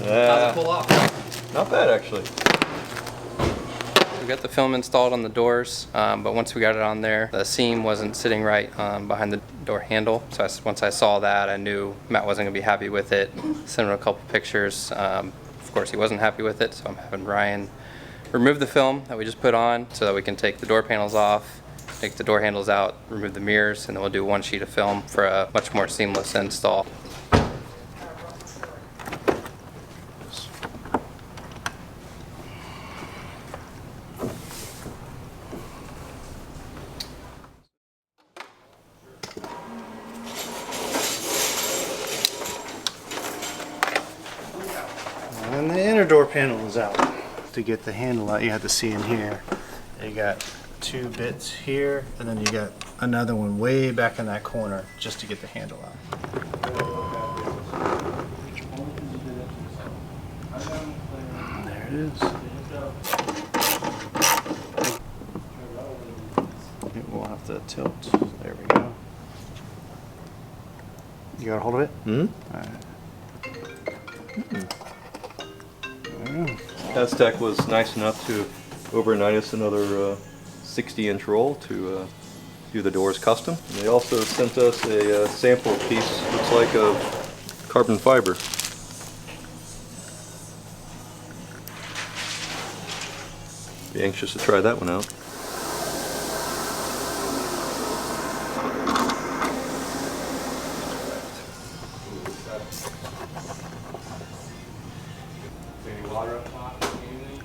How's it pull off? Not bad, actually. We got the film installed on the doors, but once we got it on there, the seam wasn't sitting right behind the door handle. So once I saw that, I knew Matt wasn't going to be happy with it. Sent him a couple pictures. Of course, he wasn't happy with it, so I'm having Ryan remove the film that we just put on so that we can take the door panels off, take the door handles out, remove the mirrors, and then we'll do one sheet of film for a much more seamless install. And the inner door panel is out. To get the handle out, you have to see in here. You got two bits here, and then you got another one way back in that corner just to get the handle out. And there it is. We'll have to tilt. There we go. You got a hold of it? Mm-hmm. All right. Aztec was nice enough to overnight us another 60-inch roll to do the doors custom. And they also sent us a sample piece, looks like of carbon fiber. Be anxious to try that one out. Water up top, anything?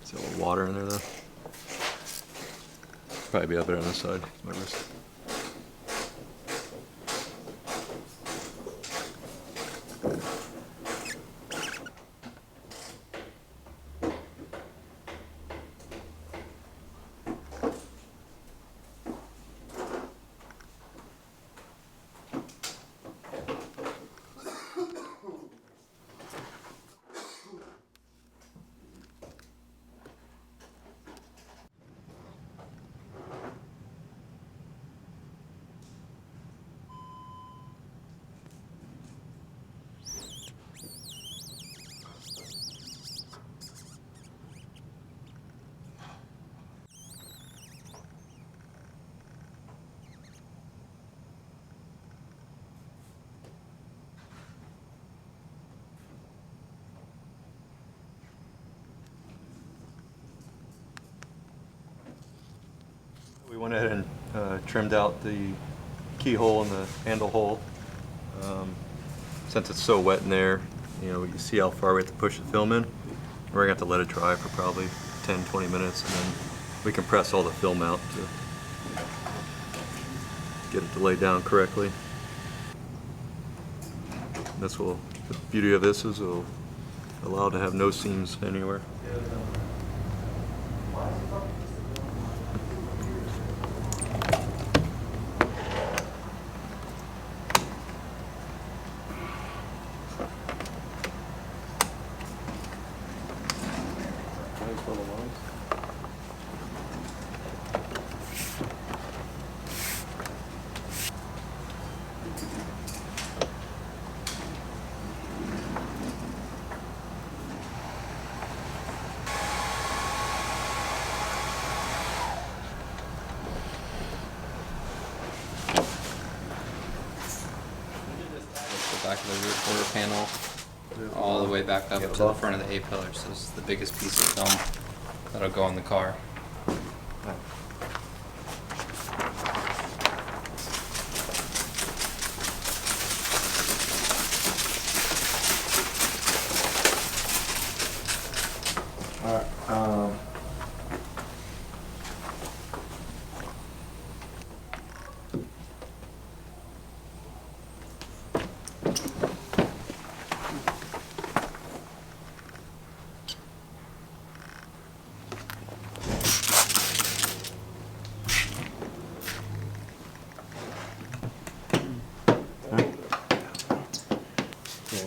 Is there a little water in there though? Probably be up there on this side. My wrist. We went ahead and trimmed out the keyhole and the handle hole. Since it's so wet in there, you know, you see how far we have to push the film in. We're gonna have to let it dry for probably 10-20 minutes, and then we can press all the film out to get it to lay down correctly. This will, the beauty of this is it'll allow it to have no seams anywhere. The back of the rear quarter panel all the way back up to the front of the A-pillars. So this is the biggest piece of film that'll go in the car.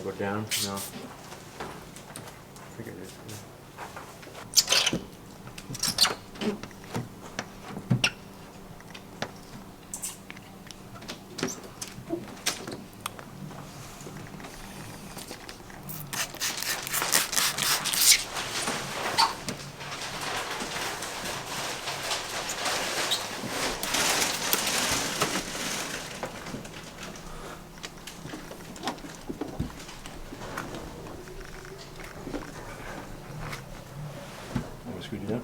Go down? No. Figured it. Screw it up.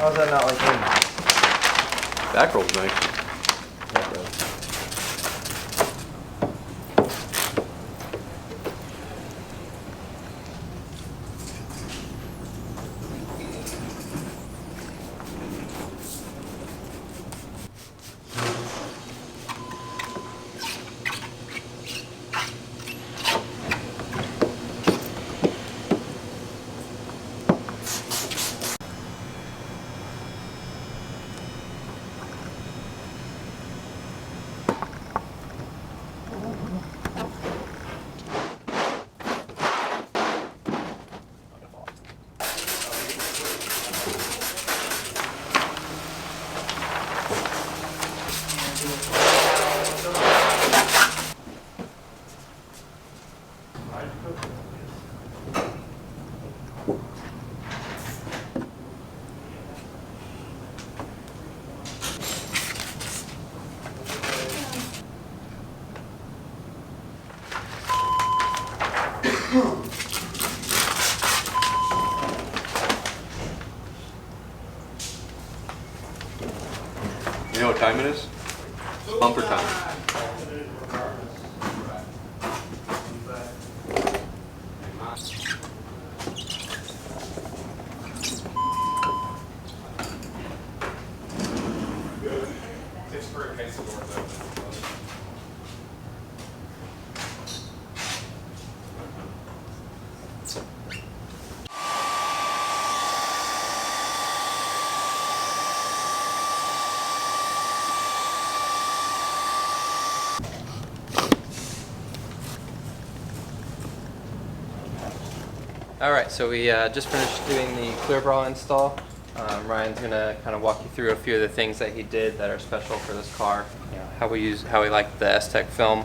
How's that not like him? Back roll's nice. know what time it is? Bumper time. Alright, so we just finished doing the clear bra install. Ryan's gonna kind of walk you through a few of the things that he did that are special for this car. You know, how he liked the S-Tech film,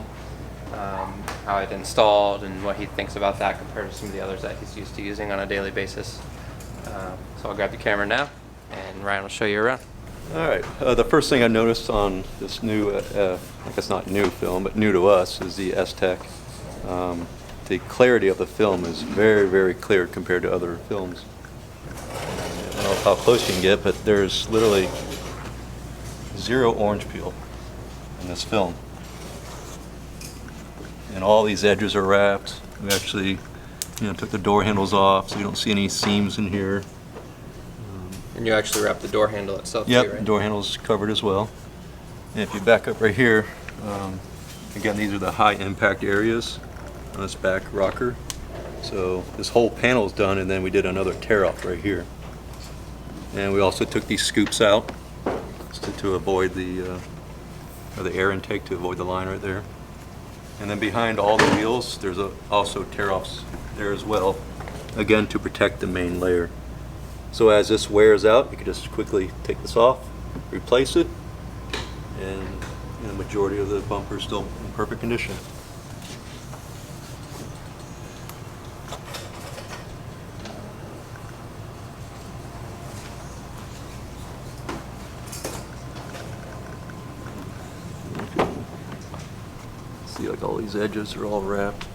how it installed, and what he thinks about that compared to some of the others that he's used to using on a daily basis. So I'll grab the camera now, and Ryan will show you around. Alright, the first thing I noticed on this new, I guess not new film, but new to us, is the S-Tech. The clarity of the film is very, very clear compared to other films. I don't know how close you can get, but there's literally zero orange peel in this film. And all these edges are wrapped. We actually, took the door handles off, so you don't see any seams in here. And you actually wrap the door handle itself Yep, too, right? door handle's covered as well. And if you back up right here, again, these are the high impact areas on this back rocker. So this whole panel is done, and then we did another tear off right here. And we also took these scoops out to avoid the air intake, to avoid the line right there. And then behind all the wheels, there's also tear offs there as well, again to protect the main layer. So as this wears out, you can just quickly take this off, replace it, and the majority of the bumper is still in perfect condition. See, like all these edges are all wrapped.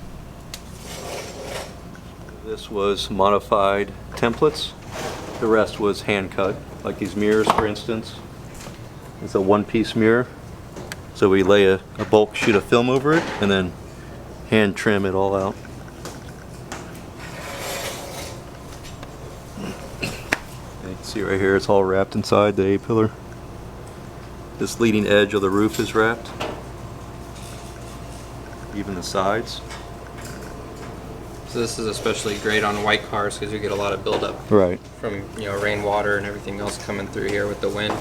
This was modified templates. The rest was hand cut, like these mirrors, for instance. It's a one-piece mirror. So we lay a bulk sheet of film over it and then hand trim it all out. And you can see right here, it's all wrapped inside the A-pillar. This leading edge of the roof is wrapped. Even the sides. So this is especially great on white cars because you get a lot of buildup Right. from rainwater and everything else coming through here with the wind.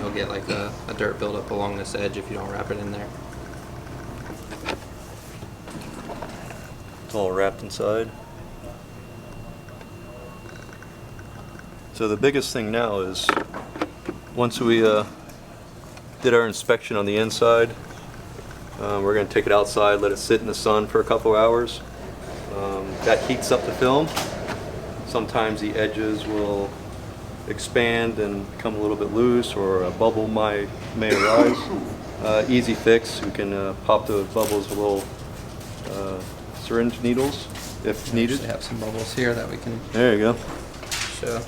You'll get like a dirt buildup along this edge if you don't wrap it in there. It's all wrapped inside. So the biggest thing now is, once we did our inspection on the inside, we're going to take it outside, let it sit in the sun for a couple hours. That heats up the film. Sometimes the edges will expand and become a little bit loose, or a bubble may arise. Easy fix. We can pop the bubbles with little syringe needles if needed. We have some bubbles here that we can There you go. show.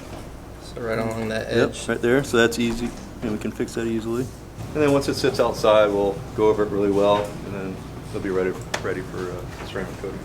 So right along that edge. Yep, right there. So that's easy, and we can fix that easily. And then once it sits outside, we'll go over it really well, and then it'll be ready for ceramic coating.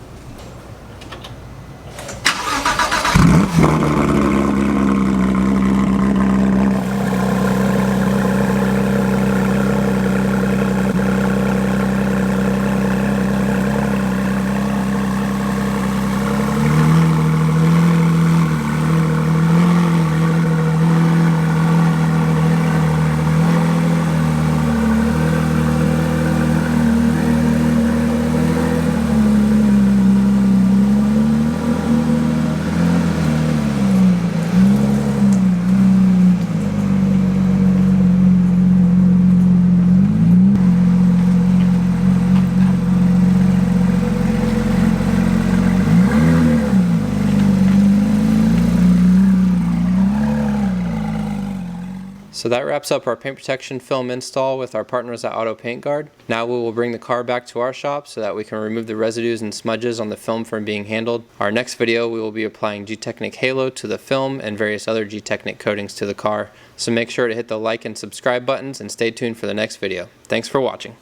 So that wraps up our paint protection film install with our partners at Auto Paint Guard. Now we will bring the car back to our shop so that we can remove the residues and smudges on the film from being handled. Our next video we will be applying G-Technic Halo to the film and various other G-Technic coatings to the car. So make sure to hit the like and subscribe buttons and stay tuned for the next video. Thanks for watching.